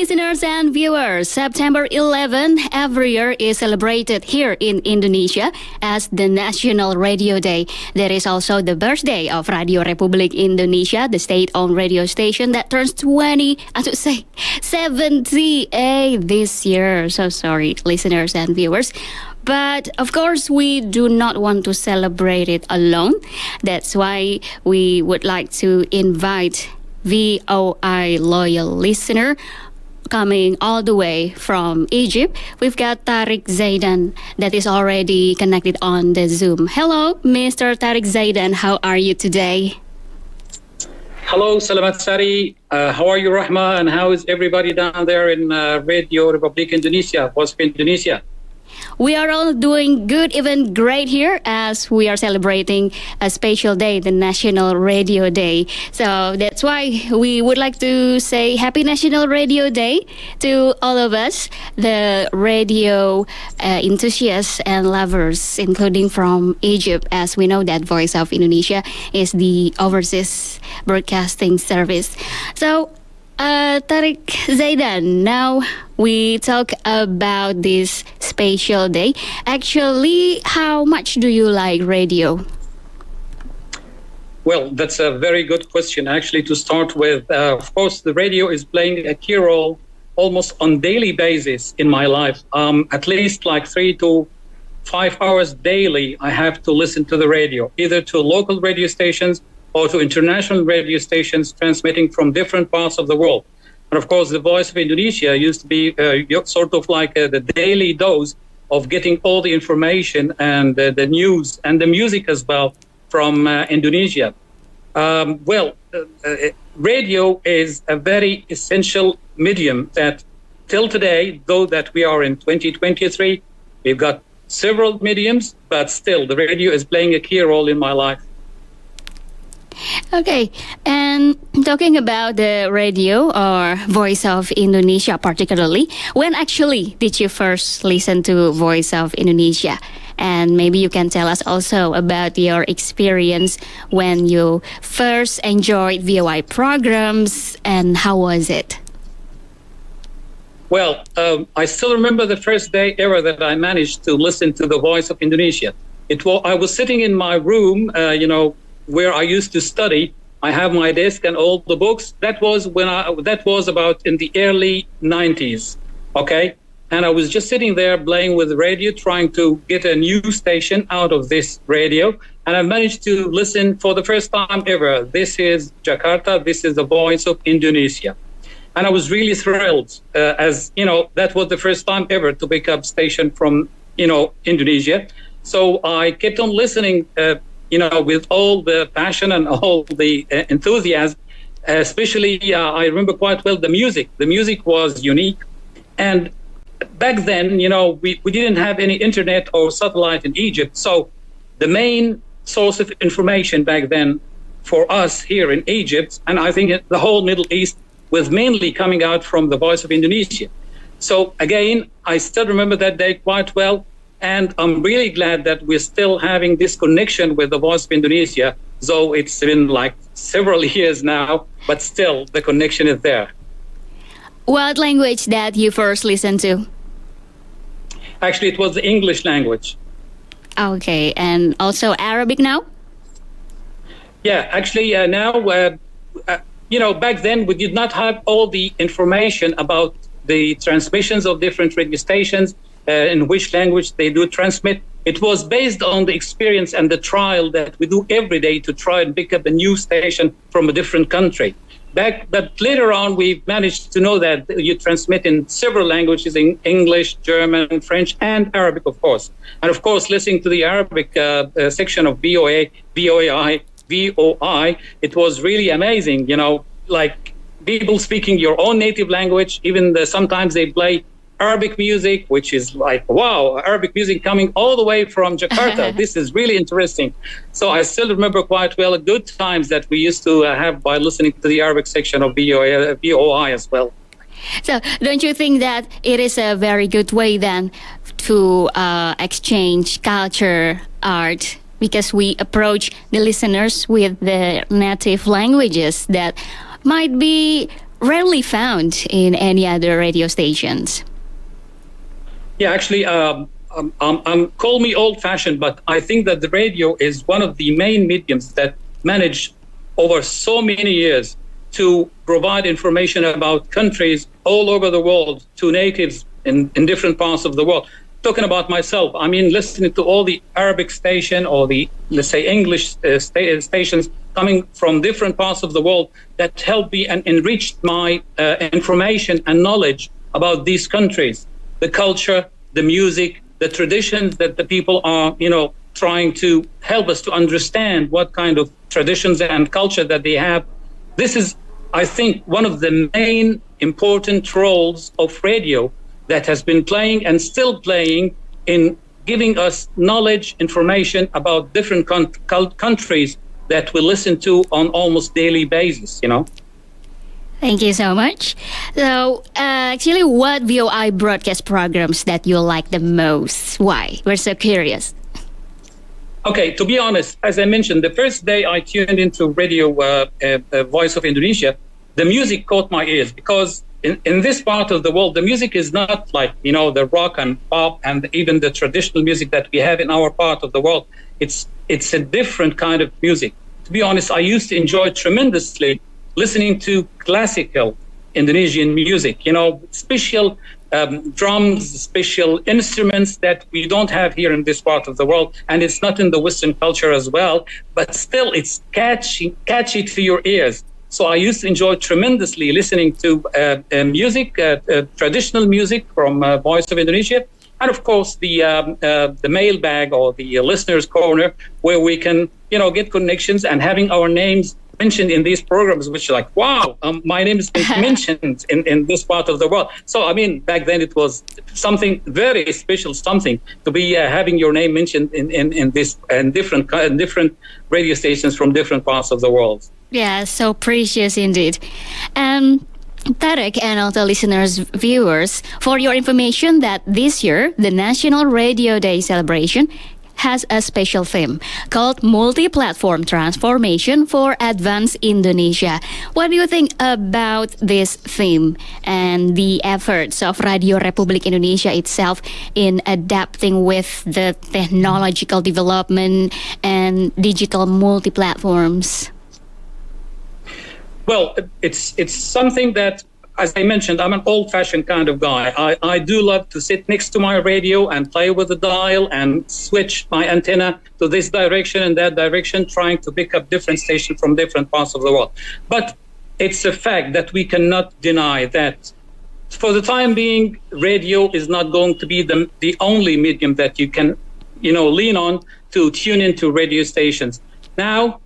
listeners and viewers, September 11 every year is celebrated here in Indonesia as the National Radio Day. That is also the birthday of Radio Republik Indonesia, the state-owned radio station that turns 70 this year. So sorry, listeners and viewers. But of course, we do not want to celebrate it alone. That's why we would like to invite VOI loyal listener coming all the way from Egypt. We've got Tarek Zeidan that is already connected on the Zoom. Hello, Mr. Tarek Zeidan. How are you today? Hello, Salamat Sari. How are you, Rahma? And how is everybody down there in Radio Republik Indonesia, Voice of Indonesia? We are all doing good, even great here as we are celebrating a special day, the National Radio Day. So that's why we would like to say Happy National Radio Day to all of us, the radio enthusiasts and lovers, including from Egypt, as we know that Voice of Indonesia is the overseas broadcasting service. So, Tarek Zeidan, now we talk about this special day. Actually, how much do you like radio? Well, that's a very good question. Actually, to start with, of course, the radio is playing a key role almost on daily basis in my life. At least like 3 to 5 hours daily, I have to listen to the radio, either to local radio stations or to international radio stations transmitting from different parts of the world. And of course, the Voice of Indonesia used to be sort of like the daily dose of getting all the information and the news and the music as well from Indonesia. Radio is a very essential medium that till today, though that we are in 2023, we've got several mediums, but still the radio is playing a key role in my life. Okay, and talking about the radio or Voice of Indonesia particularly, when actually did you first listen to Voice of Indonesia? And maybe you can tell us also about your experience when you first enjoyed VOI programs and how was it? Well, I still remember the first day ever that I managed to listen to the Voice of Indonesia. I was sitting in my room, where I used to study. I have my desk and all the books. That was about in the early 90s, okay? And I was just sitting there playing with the radio, trying to get a new station out of this radio. And I managed to listen for the first time ever. This is Jakarta, this is the Voice of Indonesia. And I was really thrilled, as, that was the first time ever to pick up station from, Indonesia. So I kept on listening, with all the passion and all the enthusiasm, especially I remember quite well the music. The music was unique. And back then, we didn't have any internet or satellite in Egypt. So the main source of information back then for us here in Egypt, and I think the whole Middle East, was mainly coming out from the Voice of Indonesia. So again, I still remember that day quite well. And I'm really glad that we're still having this connection with the Voice of Indonesia, though it's been like several years now, but still the connection is there. What language that you first listened to? Actually, it was the English language. Okay, and also Arabic now? Yeah, actually now, back then we did not have all the information about the transmissions of different radio stations, in which language they do transmit. It was based on the experience and the trial that we do every day to try and pick up a new station from a different country. But later on, we managed to know that you transmit in several languages, in English, German, French, and Arabic, of course. And of course, listening to the Arabic section of VOI, it was really amazing, like people speaking your own native language. Even sometimes they play Arabic music, which is like, wow, Arabic music coming all the way from Jakarta. This is really interesting. So I still remember quite well good times that we used to have by listening to the Arabic section of VOI as well. So don't you think that it is a very good way then to exchange culture, art, because we approach the listeners with the native languages that might be rarely found in any other radio stations. Yeah, actually, call me old-fashioned, but I think that the radio is one of the main mediums that manage over so many years to provide information about countries all over the world to natives in different parts of the world. Talking about myself, I mean, listening to all the Arabic station or the, let's say, English stations coming from different parts of the world that helped me and enriched my information and knowledge about these countries, the culture, the music, the traditions that the people are, trying to help us to understand what kind of traditions and culture that they have. This is, I think, one of the main important roles of radio that has been playing and still playing in giving us knowledge, information about different countries that we listen to on almost daily basis, Thank you so much. So, actually, what VOI broadcast programs that you like the most? Why? We're so curious. Okay, to be honest, as I mentioned, the first day I tuned into radio Voice of Indonesia, the music caught my ears because in this part of the world, the music is not like, the rock and pop and even the traditional music that we have in our part of the world. It's a different kind of music. To be honest, I used to enjoy tremendously listening to classical Indonesian music, special drums, special instruments that we don't have here in this part of the world. And it's not in the Western culture as well, but still it's catchy to your ears. So I used to enjoy tremendously listening to music, traditional music from Voice of Indonesia, and of course the mailbag or the listeners' corner, where we can get connections and having our names mentioned in these programs, which are like, wow, my name has been mentioned in this part of the world. So I mean, back then it was something very special, something to be having your name mentioned in this and different radio stations from different parts of the world. Yeah, so precious indeed. Tarek and all the listeners, viewers, for your information that this year, the National Radio Day celebration has a special theme called Multiplatform Transformation for Advanced Indonesia. What do you think about this theme and the efforts of Radio Republik Indonesia itself in adapting with the technological development and digital multi-platforms? Well, it's something that, as I mentioned, I'm an old-fashioned kind of guy. I do love to sit next to my radio and play with the dial and switch my antenna to this direction and that direction, trying to pick up different stations from different parts of the world. But it's a fact that we cannot deny that for the time being, radio is not going to be the only medium that you can, lean on to tune into radio stations. Now,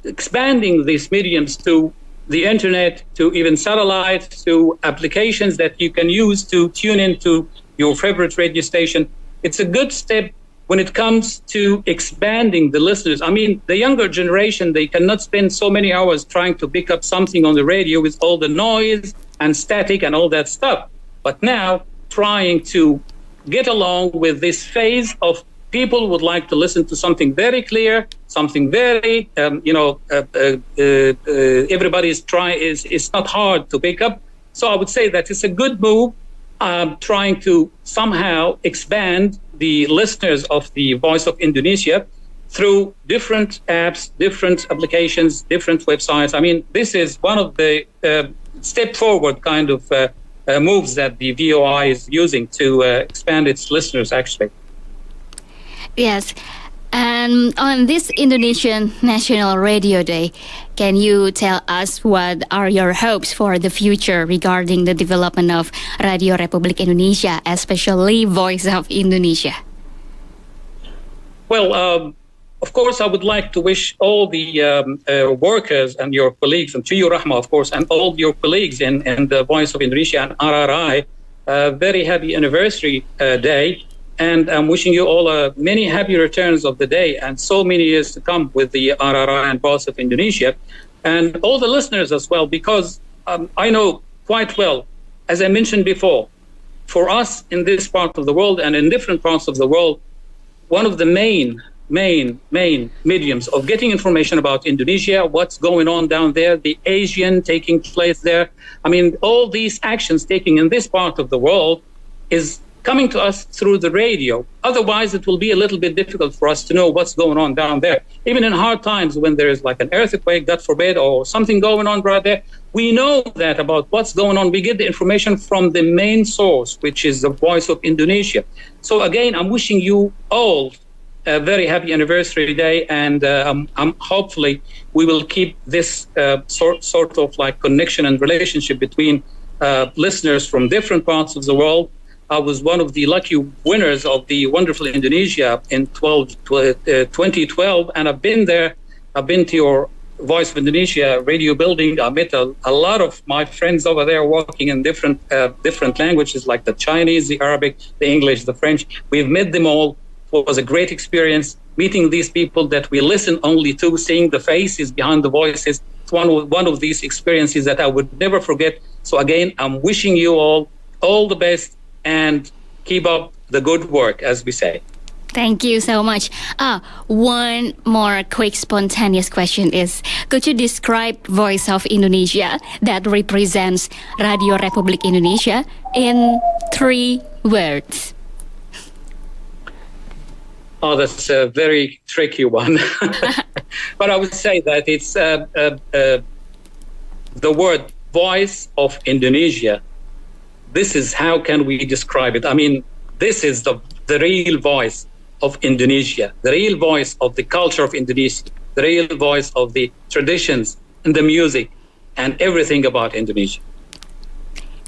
expanding these mediums to the internet, to even satellite, to applications that you can use to tune into your favorite radio station. It's a good step when it comes to expanding the listeners. I mean, the younger generation, they cannot spend so many hours trying to pick up something on the radio with all the noise and static and all that stuff. But now, trying to get along with this phase of people would like to listen to something very clear, something very, everybody is trying, it's not hard to pick up. So I would say that it's a good move, trying to somehow expand the listeners of the Voice of Indonesia through different apps, different applications, different websites. I mean, this is one of the step forward kind of moves that the VOI is using to expand its listeners, actually. Yes. And on this Indonesian National Radio Day, can you tell us what are your hopes for the future regarding the development of Radio Republik Indonesia, especially Voice of Indonesia? Well, of course, I would like to wish all the workers and your colleagues, and to you, Rahma, of course, and all your colleagues in the Voice of Indonesia and RRI, a very happy anniversary day. And I'm wishing you all many happy returns of the day and so many years to come with the RRI and Voice of Indonesia. And all the listeners as well, because I know quite well, as I mentioned before, for us in this part of the world and in different parts of the world, one of the main main mediums of getting information about Indonesia, what's going on down there, the Asian taking place there. I mean, all these actions taking in this part of the world is coming to us through the radio. Otherwise, it will be a little bit difficult for us to know what's going on down there. Even in hard times, when there is like an earthquake, God forbid, or something going on right there, we know that about what's going on. We get the information from the main source, which is the Voice of Indonesia. So again, I'm wishing you all a very happy anniversary day, and hopefully we will keep this sort of like connection and relationship between listeners from different parts of the world. I was one of the lucky winners of the Wonderful Indonesia in 2012, and I've been there. I've been to your Voice of Indonesia radio building. I met a lot of my friends over there working in different languages, like the Chinese, the Arabic, the English, the French. We've met them all. It was a great experience meeting these people that we listen only to, seeing the faces behind the voices. It's one of these experiences that I would never forget. So again, I'm wishing you all the best, and keep up the good work, as we say. Thank you so much. One more quick spontaneous question is, could you describe Voice of Indonesia that represents Radio Republik Indonesia in 3 words? Oh, that's a very tricky one. But I would say that it's the word Voice of Indonesia. This is how can we describe it? I mean, this is the real voice of Indonesia, the real voice of the culture of Indonesia, the real voice of the traditions and the music and everything about Indonesia.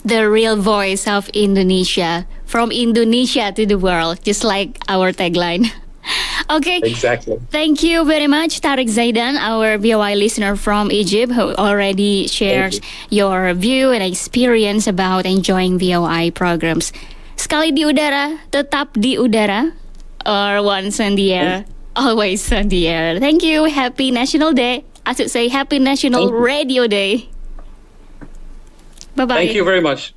The real voice of Indonesia, from Indonesia to the world, just like our tagline. Okay. Exactly. Thank you very much, Tarek Zeidan, our VOI listener from Egypt, who already shares your view and experience about enjoying VOI programs. Sekali di udara, tetap di udara, or once on the air, always on the air. Thank you. Happy National Day. I should say Happy National Radio Day. Bye-bye. Thank you very much.